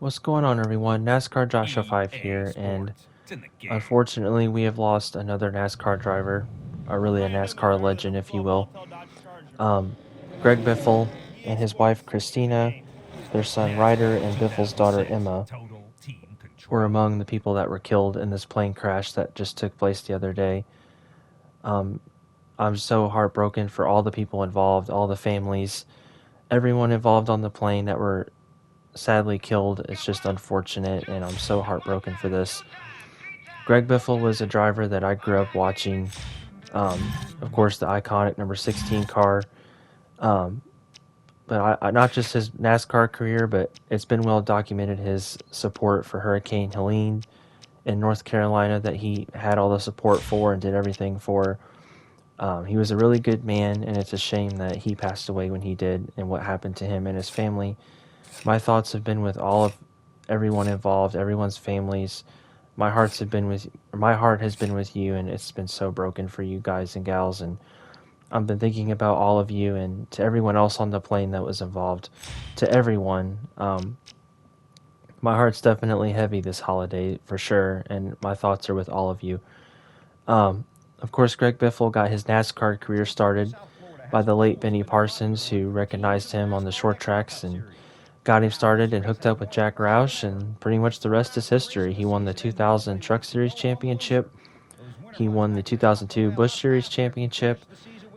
What's going on, everyone? NASCAR Joshua 5 here, and unfortunately, we have lost another NASCAR driver, or really a NASCAR legend, if you will. Greg Biffle and his wife Christina, their son Ryder, and Biffle's daughter Emma were among the people that were killed in this plane crash that just took place the other day. I'm so heartbroken for all the people involved, all the families, everyone involved on the plane that were sadly killed. It's just unfortunate, and I'm so heartbroken for this. Greg Biffle was a driver that I grew up watching. Of course, the iconic number 16 car. But I not just his NASCAR career, but it's been well documented his support for Hurricane Helene in North Carolina that he had all the support for and did everything for. He was a really good man, and it's a shame that he passed away when he did and what happened to him and his family. My thoughts have been with all of everyone involved, everyone's families. My heart has been with you, and it's been so broken for you guys and gals. And I've been thinking about all of you and to everyone else on the plane that was involved. To everyone, my heart's definitely heavy this holiday for sure, and my thoughts are with all of you. Of course, Greg Biffle got his NASCAR career started by the late Benny Parsons, who recognized him on the short tracks and got him started and hooked up with Jack Roush, and pretty much the rest is history. He won the 2000 Truck Series Championship. He won the 2002 Busch Series Championship,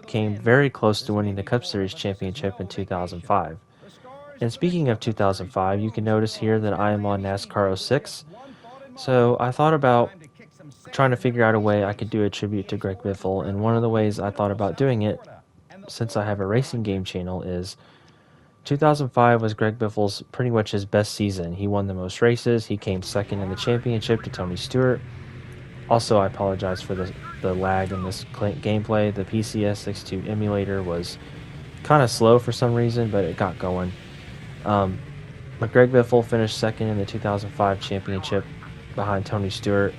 came very close to winning the Cup Series Championship in 2005. And speaking of 2005, you can notice here that I am on NASCAR 06. So I thought about trying to figure out a way I could do a tribute to Greg Biffle, and one of the ways I thought about doing it, since I have a racing game channel, is 2005 was Greg Biffle's pretty much his best season. He won the most races. He came second in the championship to Tony Stewart. Also, I apologize for the lag in this gameplay. The PCS X2 emulator was kind of slow for some reason, but it got going. But Greg Biffle finished second in the 2005 championship behind Tony Stewart.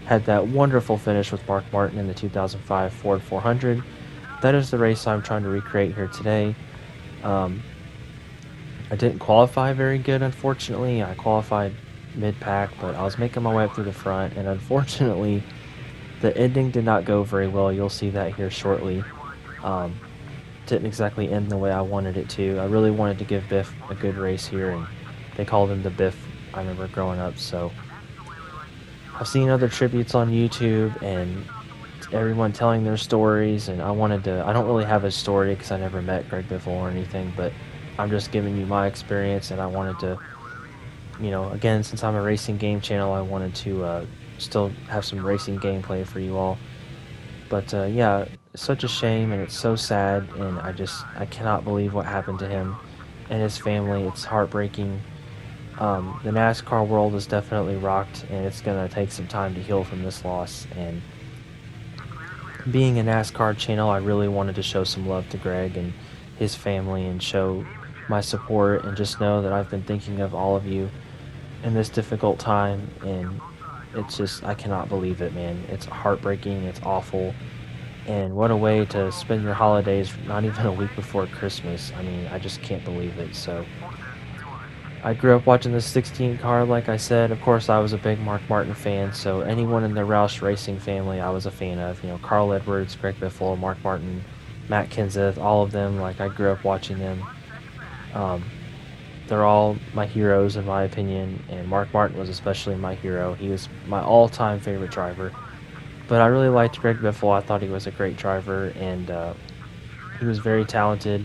Had that wonderful finish with Mark Martin in the 2005 Ford 400. That is the race I'm trying to recreate here today. I didn't qualify very good, unfortunately. I qualified mid-pack, but I was making my way up through the front, and unfortunately, the ending did not go very well. You'll see that here shortly. Didn't exactly end the way I wanted it to. I really wanted to give Biff a good race here, and they called him the Biff, I remember growing up. So I've seen other tributes on YouTube and everyone telling their stories, and I don't really have a story because I never met Greg Biffle or anything, but I'm just giving you my experience, and I wanted to, again, since I'm a racing game channel, I wanted to still have some racing gameplay for you all. But yeah, it's such a shame, and it's so sad, and I cannot believe what happened to him and his family. It's heartbreaking. The NASCAR world is definitely rocked, and it's going to take some time to heal from this loss. And being a NASCAR channel, I really wanted to show some love to Greg and his family and show my support, and just know that I've been thinking of all of you in this difficult time. And it's just, I cannot believe it, man. It's heartbreaking. It's awful. And what a way to spend your holidays, not even a week before Christmas. I mean, I just can't believe it. So I grew up watching this 16 car, like I said. Of course, I was a big Mark Martin fan, so anyone in the Roush Racing family I was a fan of. Carl Edwards, Greg Biffle, Mark Martin, Matt Kenseth, all of them. Like, I grew up watching them. They're all my heroes, in my opinion, and Mark Martin was especially my hero. He was my all-time favorite driver. But I really liked Greg Biffle. I thought he was a great driver, and he was very talented.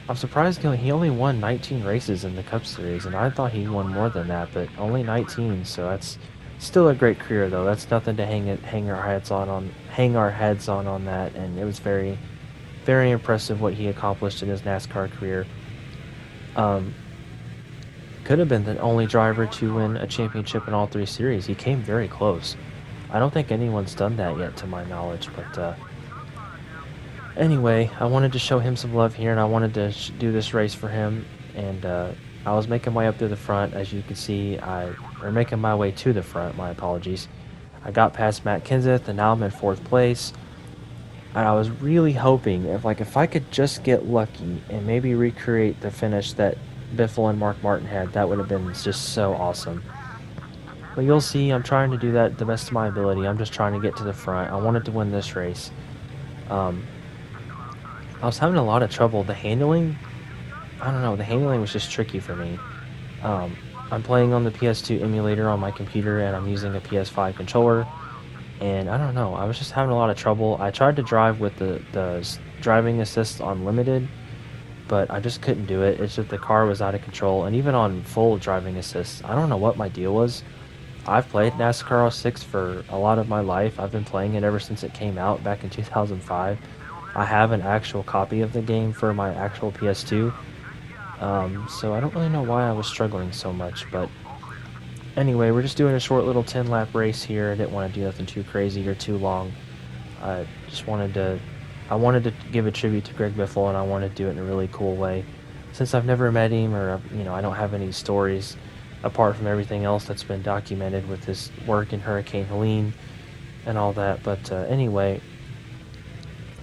I'm surprised he only won 19 races in the Cup Series, and I thought he won more than that, but only 19. So that's still a great career, though. That's nothing to hang our heads on that. And it was very, very impressive what he accomplished in his NASCAR career. Could have been the only driver to win a championship in all three series. He came very close. I don't think anyone's done that yet, to my knowledge, but anyway, I wanted to show him some love here, and I wanted to do this race for him. And I was making my way up to the front, as you can see. Making my way to the front, my apologies. I got past Matt Kenseth, and now I'm in 4th place. And I was really hoping, if I could just get lucky and maybe recreate the finish that Biffle and Mark Martin had. That would have been just so awesome. But you'll see, I'm trying to do that the best of my ability. I'm just trying to get to the front. I wanted to win this race. I was having a lot of trouble. The handling, I don't know, the handling was just tricky for me. Um, I'm playing on the PS2 emulator on my computer, and I'm using a PS5 controller. And I don't know, I was just having a lot of trouble. I tried to drive with the driving assist on limited, but I just couldn't do it. It's just the car was out of control. And even on full driving assist, I don't know what my deal was. I've played NASCAR 06 for a lot of my life. I've been playing it ever since it came out back in 2005. I have an actual copy of the game for my actual PS2. So I don't really know why I was struggling so much, but anyway, we're just doing a short little 10 lap race here. I didn't want to do nothing too crazy or too long. I just wanted to give a tribute to Greg Biffle, and I wanted to do it in a really cool way. Since I've never met him, or I don't have any stories apart from everything else that's been documented with his work in Hurricane Helene and all that. But anyway,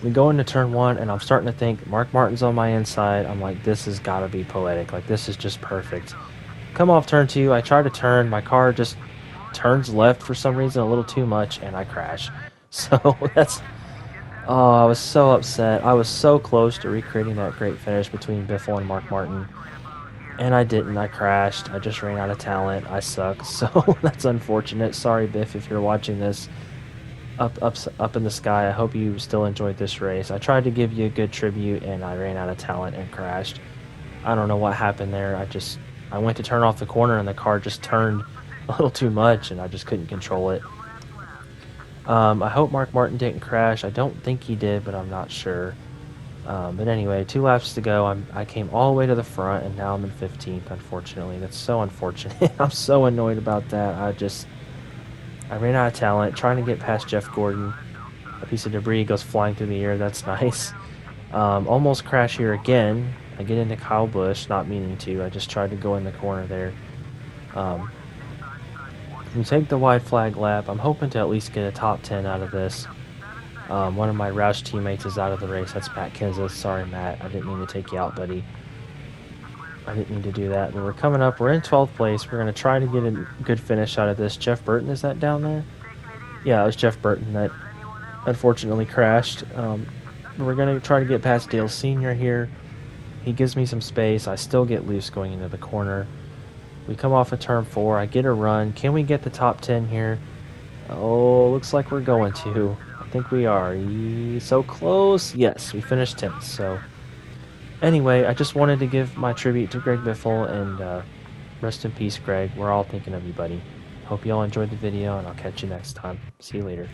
we go into turn one, and I'm starting to think Mark Martin's on my inside. I'm like, this has got to be poetic. Like, this is just perfect. Come off turn two, I try to turn. My car just turns left for some reason a little too much, and I crash. So oh, I was so upset. I was so close to recreating that great finish between Biffle and Mark Martin. And I didn't. I crashed. I just ran out of talent. I suck. So that's unfortunate. Sorry, Biff, if you're watching this up in the sky. I hope you still enjoyed this race. I tried to give you a good tribute, and I ran out of talent and crashed. I don't know what happened there. I went to turn off the corner, and the car just turned a little too much, and I just couldn't control it. I hope Mark Martin didn't crash. I don't think he did, but I'm not sure. But anyway, 2 laps to go. I came all the way to the front, and now I'm in 15th, unfortunately. That's so unfortunate. I'm so annoyed about that. I ran out of talent, trying to get past Jeff Gordon. A piece of debris goes flying through the air. That's nice. Almost crash here again. I get into Kyle Busch, not meaning to. I just tried to go in the corner there. We take the white flag lap. I'm hoping to at least get a top 10 out of this. One of my Roush teammates is out of the race. That's Matt Kenseth. Sorry, Matt. I didn't mean to take you out, buddy. I didn't mean to do that. But we're coming up. We're in 12th place. We're going to try to get a good finish out of this. Jeff Burton, is that down there? Yeah, it was Jeff Burton that unfortunately crashed. We're going to try to get past Dale Sr. here. He gives me some space. I still get loose going into the corner. We come off of turn 4. I get a run. Can we get the top 10 here? Oh, looks like we're going to. I think we are. So close. Yes, we finished 10th. So anyway, I just wanted to give my tribute to Greg Biffle, and rest in peace, Greg. We're all thinking of you, buddy. Hope you all enjoyed the video, and I'll catch you next time. See you later.